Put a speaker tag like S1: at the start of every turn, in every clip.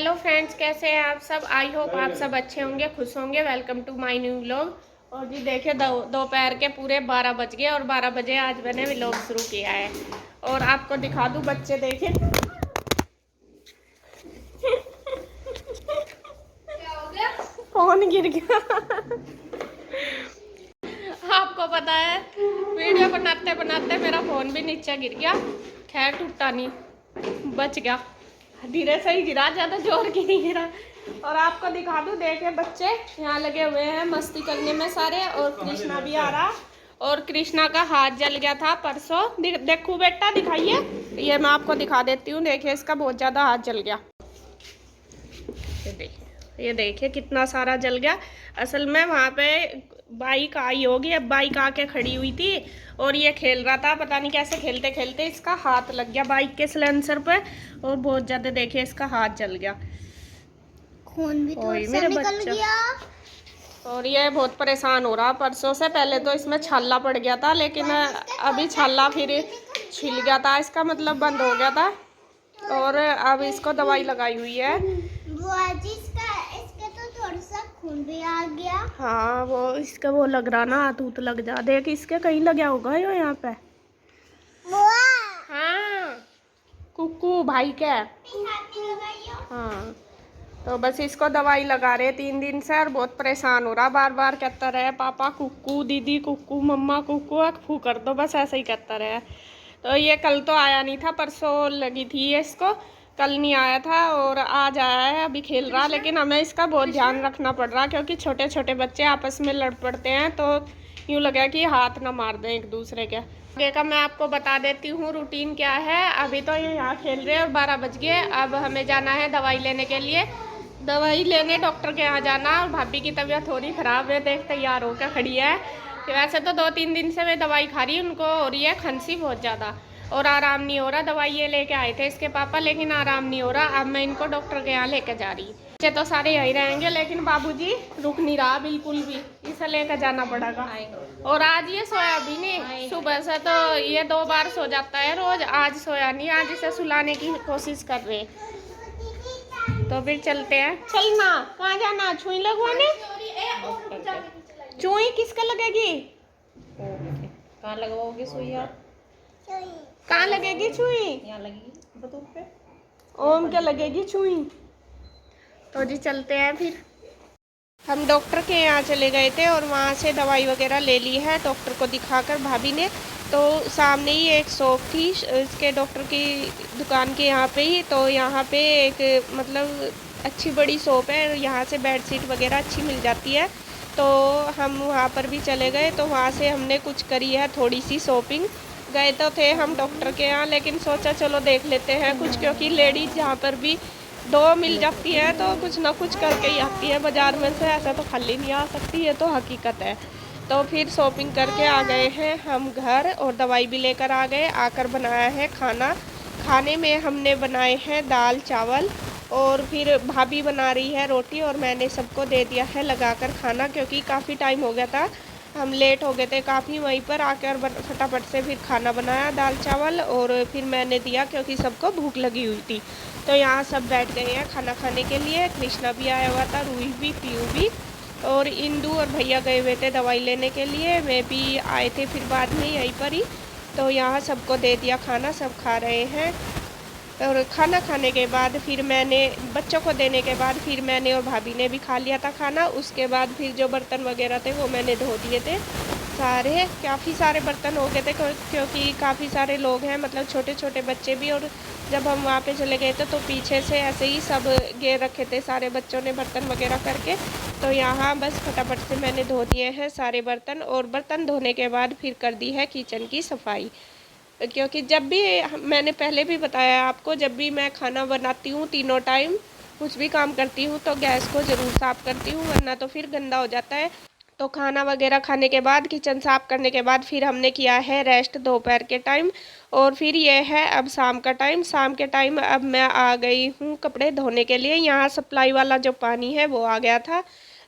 S1: Hello friends, कैसे हैं आप सब। आई होप आप सब अच्छे होंगे, खुश होंगे। Welcome to my new vlog. और जी देखिए, दोपहर के पूरे 12 बज गए और 12 बजे आज मैंने व्लॉग शुरू किया है। और आपको दिखा दूं, बच्चे देखे क्या हो गया, फोन गिर गया। आपको पता है, वीडियो बनाते बनाते मेरा फोन भी नीचे गिर गया। खैर टूटा नहीं, बच गया। धीरे से ही गिरा, ज़्यादा जोर की नहीं गिरा। और आपको दिखा दूं, देखे बच्चे यहाँ लगे हुए हैं मस्ती करने में सारे। और कृष्णा भी आ रहा। और कृष्णा का हाथ जल गया था परसों। देखो बेटा, दिखाइए। ये मैं आपको दिखा देती हूँ। देखिए, इसका बहुत ज़्यादा हाथ जल गया। ये देखिए कितना सारा जल गया। असल में वहाँ पे बाइक आई होगी, अब बाइक आके खड़ी हुई थी और ये खेल रहा था। पता नहीं कैसे खेलते खेलते इसका हाथ लग गया बाइक के सिलेंसर पे और बहुत ज्यादा देखिए इसका हाथ जल गया।
S2: खून भी थोड़ा सा
S1: मेरे
S2: निकल गया।
S1: और ये बहुत परेशान हो रहा परसों से। पहले तो इसमें छाला पड़ गया था, लेकिन अभी छाला फिर छिल गया था इसका, मतलब बंद हो गया था। और अब इसको दवाई लगाई हुई है।
S2: इसका तो थोड़ा सा खून भी आ गया।
S1: हाँ, वो इसका वो लग रहा ना, हाथ लग जा। देख, इसके कहीं लगा होगा यो यहाँ पे। हाँ, कुकू भाई क्या। हाँ, तो बस इसको दवाई लगा रहे 3 दिन से और बहुत परेशान हो रहा। बार बार कहता रहे पापा कुकू, दीदी कुकू, मम्मा कुकू, फू कर दो, बस ऐसे ही कहता रहे। तो ये कल तो आया नहीं था, परसों लगी थी ये इसको। कल नहीं आया था और आज आया है, अभी खेल रहा। लेकिन हमें इसका बहुत ध्यान रखना पड़ रहा, क्योंकि छोटे छोटे बच्चे आपस में लड़ पड़ते हैं, तो यूँ लगा कि हाथ ना मार दें एक दूसरे के। आगे का मैं आपको बता देती हूँ रूटीन क्या है। अभी तो ये यहाँ खेल रहे हैं और 12 बज गए। अब हमें जाना है दवाई लेने के लिए। दवाई लेने डॉक्टर के यहाँ जाना। और भाभी की तबीयत थोड़ी ख़राब है, देख तैयार होकर खड़ी है। कि वैसे तो 2-3 दिन से मैं दवाई खा रही, उनको हो रही है खांसी बहुत ज़्यादा और आराम नहीं हो रहा। दवाई ये लेके आए थे इसके पापा, लेकिन आराम नहीं हो रहा। अब मैं इनको डॉक्टर के यहाँ लेकर जा रही। बच्चे तो सारे यही रहेंगे, लेकिन बाबूजी रुक नहीं रहा बिल्कुल भी, इसे लेकर जाना पड़ेगा। और आज ये सोया भी नहीं, सुबह से तो ये 2 बार सो जाता है रोज। आज सोया नहीं, आज इसे सुलाने की कोशिश कर रहे। तो फिर चलते हैं। चलना, कहाँ जाना, छुई लगवाने। चुई किसका लगेगी,
S3: कहाँ लगवाओगे सुई आप?
S1: कहाँ लगेगी छुई?
S3: यहाँ लगेगी बतूक पे।
S1: ओम क्या लगेगी छुई। तो जी चलते हैं फिर। हम डॉक्टर के यहाँ चले गए थे और वहाँ से दवाई वगैरह ले ली है डॉक्टर को दिखाकर भाभी ने। तो सामने ही एक शॉप थी इसके डॉक्टर की दुकान के यहाँ पे ही। तो यहाँ पे एक मतलब अच्छी बड़ी शॉप है, यहाँ से बेडशीट वगैरह अच्छी मिल जाती है। तो हम वहाँ पर भी चले गए, तो वहाँ से हमने कुछ करी है थोड़ी सी शॉपिंग। गए तो थे हम डॉक्टर के यहाँ, लेकिन सोचा चलो देख लेते हैं कुछ, क्योंकि लेडीज़ जहाँ पर भी 2 मिल जाती है तो कुछ ना कुछ करके ही आती है बाज़ार में से, ऐसा तो खाली नहीं आ सकती, ये तो हकीकत है। तो फिर शॉपिंग करके आ गए हैं हम घर और दवाई भी लेकर आ गए। आकर बनाया है खाना। खाने में हमने बनाए हैं दाल चावल और फिर भाभी बना रही है रोटी और मैंने सबको दे दिया है लगाकर खाना, क्योंकि काफ़ी टाइम हो गया था, हम लेट हो गए थे काफ़ी। वहीं पर आकर फटाफट से फिर खाना बनाया दाल चावल और फिर मैंने दिया, क्योंकि सबको भूख लगी हुई थी। तो यहाँ सब बैठ गए हैं खाना खाने के लिए। कृष्णा भी आया हुआ था, रूही भी, पीयू भी, और इंदू और भैया गए हुए थे दवाई लेने के लिए। मैं भी आए थे फिर बाद में यहीं पर ही। तो यहाँ सबको दे दिया खाना, सब खा रहे हैं। और खाना खाने के बाद फिर मैंने बच्चों को देने के बाद फिर मैंने और भाभी ने भी खा लिया था खाना। उसके बाद फिर जो बर्तन वगैरह थे वो मैंने धो दिए थे सारे। काफ़ी सारे बर्तन हो गए थे, क्योंकि काफ़ी सारे लोग हैं, मतलब छोटे छोटे बच्चे भी। और जब हम वहाँ पे चले गए थे तो पीछे से ऐसे ही सब घेर रखे थे सारे बच्चों ने बर्तन वगैरह करके। तो यहाँ बस फटाफट से मैंने धो दिए हैं सारे बर्तन। और बर्तन धोने के बाद फिर कर दी है किचन की सफाई, क्योंकि जब भी मैंने पहले भी बताया आपको, जब भी मैं खाना बनाती हूँ तीनों टाइम कुछ भी काम करती हूँ तो गैस को ज़रूर साफ़ करती हूँ, वरना तो फिर गंदा हो जाता है। तो खाना वगैरह खाने के बाद किचन साफ़ करने के बाद फिर हमने किया है रेस्ट दोपहर के टाइम। और फिर ये है अब शाम का टाइम। शाम के टाइम अब मैं आ गई हूँ कपड़े धोने के लिए। यहाँ सप्लाई वाला जो पानी है वो आ गया था,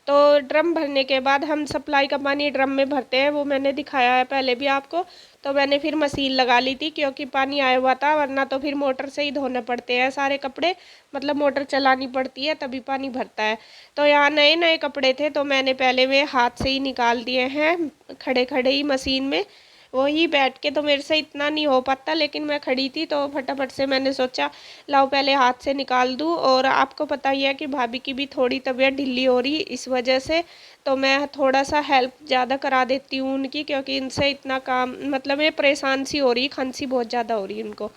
S1: तो ड्रम भरने के बाद हम सप्लाई का पानी ड्रम में भरते हैं, वो मैंने दिखाया है पहले भी आपको। तो मैंने फिर मशीन लगा ली थी क्योंकि पानी आया हुआ था, वरना तो फिर मोटर से ही धोने पड़ते हैं सारे कपड़े, मतलब मोटर चलानी पड़ती है तभी पानी भरता है। तो यहाँ नए नए कपड़े थे तो मैंने पहले वे हाथ से ही निकाल दिए हैं, खड़े खड़े ही मशीन में। वही बैठ के तो मेरे से इतना नहीं हो पाता, लेकिन मैं खड़ी थी तो फटाफट से मैंने सोचा लाओ पहले हाथ से निकाल दूँ। और आपको पता ही है कि भाभी की भी थोड़ी तबीयत ढीली हो रही, इस वजह से तो मैं थोड़ा सा हेल्प ज़्यादा करा देती हूँ उनकी, क्योंकि इनसे इतना काम मतलब ये परेशान सी हो रही, खांसी बहुत ज़्यादा हो रही उनको।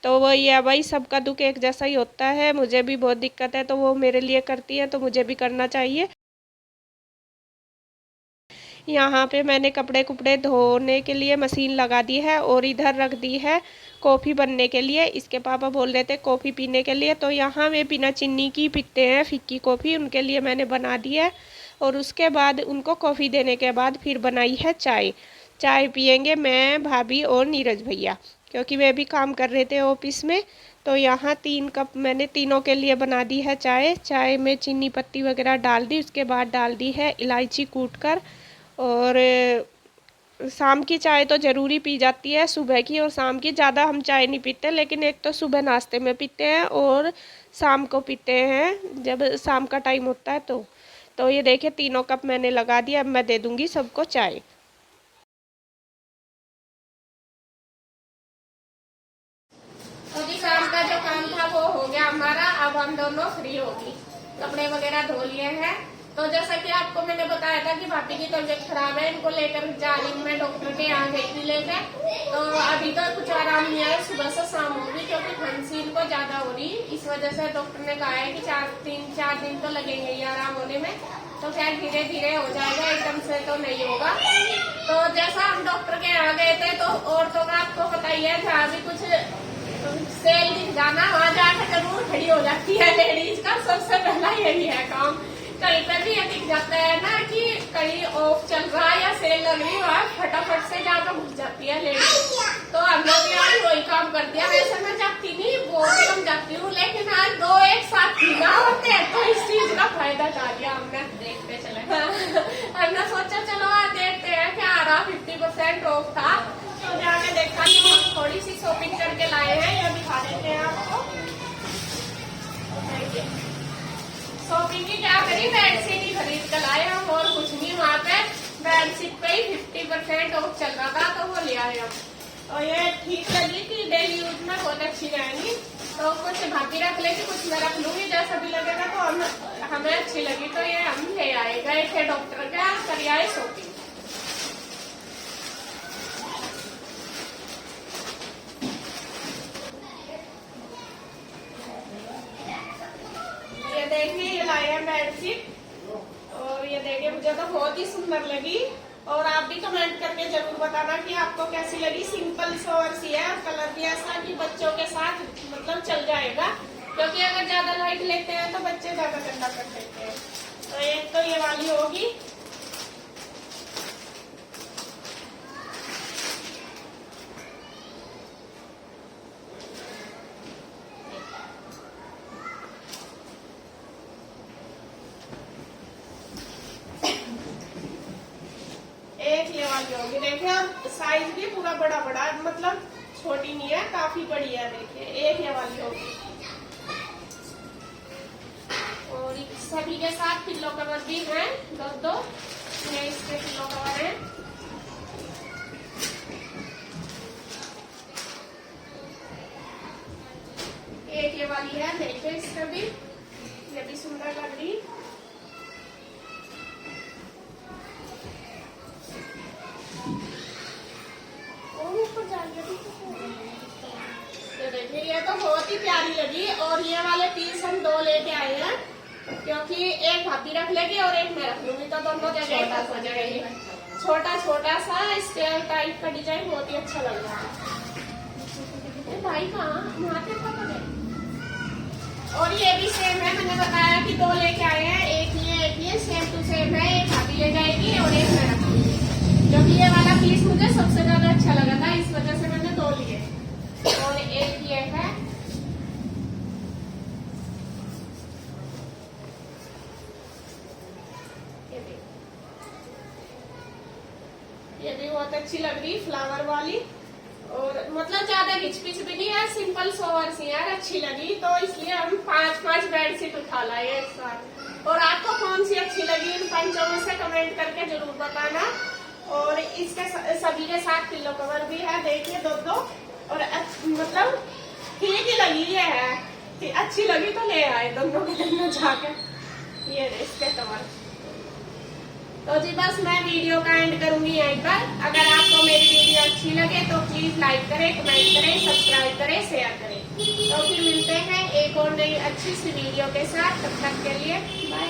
S1: तो वही है भाई, सबका दुख एक जैसा ही होता है, मुझे भी बहुत दिक्कत है तो वो मेरे लिए करती है तो मुझे भी करना चाहिए। यहाँ पे मैंने कपड़े कुपड़े धोने के लिए मशीन लगा दी है और इधर रख दी है कॉफ़ी बनने के लिए। इसके पापा बोल रहे थे कॉफ़ी पीने के लिए, तो यहाँ वे बिना चीनी की पीते हैं फिक्की कॉफ़ी, उनके लिए मैंने बना दी है। और उसके बाद उनको कॉफ़ी देने के बाद फिर बनाई है चाय। चाय पियेंगे मैं, भाभी और नीरज भैया, क्योंकि वे भी काम कर रहे थे ऑफिस में। तो यहाँ 3 कप मैंने तीनों के लिए बना दी है चाय। चाय में चीनी पत्ती वगैरह डाल दी, उसके बाद डाल दी है इलायची कूट कर। और शाम की चाय तो ज़रूरी पी जाती है, सुबह की और शाम की। ज़्यादा हम चाय नहीं पीते, लेकिन एक तो सुबह नाश्ते में पीते हैं और शाम को पीते हैं जब शाम का टाइम होता है तो ये देखिए 3 कप मैंने लगा दिया। अब मैं दे दूँगी सबको चाय। तो जी शाम का जो काम था वो हो गया हमारा, अब हम दोनों फ्री होगी, कपड़े वगैरह धो लिए हैं। तो जैसा कि आपको मैंने बताया था कि भाभी की तबीयत खराब है, इनको लेकर जा रही हूँ मैं डॉक्टर के यहाँ गई थी लेकर। तो अभी तो कुछ आराम नहीं आया, सुबह से शाम होगी क्योंकि खांसी इनको ज्यादा हो रही, इस वजह से डॉक्टर ने कहा है कि 4 दिन तो लगेंगे ही आराम होने में। तो खैर धीरे धीरे हो जाएगा, एकदम से तो नहीं होगा। तो जैसा हम डॉक्टर के यहाँ गए थे तो औरतों का आपको पता ही है, जहाँ भी कुछ सेल दिख जाना वहाँ जाकर जरूर खड़ी हो जाती है लेडीज का, सबसे पहला यही है काम। कहीं पे भी ये दिख जाता है ना कि कहीं ऑफ चल रहा है या सेल लग रही है, वहाँ फटाफट से जाकर घुस जाती है लेडीज। तो हम लोग यार वही काम कर दिया। वैसे मैं जाती नहीं, बहुत कम जाती हूँ, लेकिन आज 2 एक साथ ही ना होते हैं तो इस चीज का फायदा उठा लिया हमने।
S3: देखते चले
S1: हमने सोचा चलो आज देखते हैं क्या आ रहा। 50% ऑफ था तो जाके देखा कि हम थोड़ी सी शॉपिंग करके लाए हैं, ये दिखा देते हैं आपको। शॉपिंग की क्या करी, बेडशीट ही खरीद कर लाए हम और कुछ नहीं। वहाँ पे बेडशीट पे ही 50% ऑफ चल रहा था तो वो ले आए हम। और ये ठीक लगी कि डेली यूज में बहुत अच्छी रहेंगी, तो कुछ भाभी रख लेगी, कुछ मैं रख लूंगी, जैसा भी लगेगा तो हमें अच्छी लगी तो ये हम ले आए। गए थे डॉक्टर का, कर आए शॉपिंग। ये देखिए ये लाए हैं बेडशीट और ये देखिए मुझे तो बहुत ही सुंदर लगी। और आप भी कमेंट करके जरूर बताना कि आपको कैसी लगी। सिंपल सोवर सी है और कलर भी ऐसा कि बच्चों के साथ मतलब चल जाएगा, क्योंकि अगर ज्यादा लाइट लेते हैं तो बच्चे ज्यादा गंदा कर देते हैं। तो एक तो ये वाली होगी। एक ये वाली होगी, देखिए अब साइज भी पूरा बड़ा बड़ा, मतलब छोटी नहीं है, काफी बड़ी है। देखिए एक ये वाली होगी और सभी के साथ पिल्लो कवर भी है, 2 ये इसके पिल्लो कवर है। एक ये वाली है, देखिए इसका भी, ये भी सुंदर लग रही। ये देखिए ये तो बहुत ही प्यारी लगी। और ये वाले पीस हम 2 लेके आए हैं, क्योंकि एक भाभी रख लेगी और एक मैं रख लूंगी, तो दोनों जगह हो जाएगी। छोटा छोटा सा स्क्वायर टाइप का डिजाइन बहुत ही अच्छा लग रहा है। भाई कहाँ और ये भी सेम है, मैंने बताया कि 2 लेके आए हैं, एक ये सेम टू सेम है। एक भाभी ले जाएगी और एक मैं रखूंगी, क्योंकि ये वाला पीस मुझे सबसे ज्यादा अच्छा लगा था, इस वजह से मैंने 2 लिए। और एक ये है, ये भी बहुत अच्छी लग रही फ्लावर वाली, और मतलब ज्यादा घिच पिच भी नहीं है, सिंपल सोवर सी यार अच्छी लगी, तो इसलिए हम 5 बेडशीट उठा लाए एक साथ। और आपको कौन सी अच्छी लगी इन 5 में से कमेंट करके जरूर बताना। और इसके सभी के साथ पिल्लो कवर भी है, देखिए दो और मतलब ठीक ही लगी है कि अच्छी लगी तो ले आए दोनों के जाके। ये इसके कवर। तो जी बस मैं वीडियो का एंड करूंगी यहीं पर। अगर आपको मेरी वीडियो अच्छी लगे तो प्लीज लाइक करें, कमेंट करें, सब्सक्राइब करें, शेयर करें। तो फिर मिलते हैं एक और नई अच्छी सी वीडियो के साथ, तब तक के लिए बाय।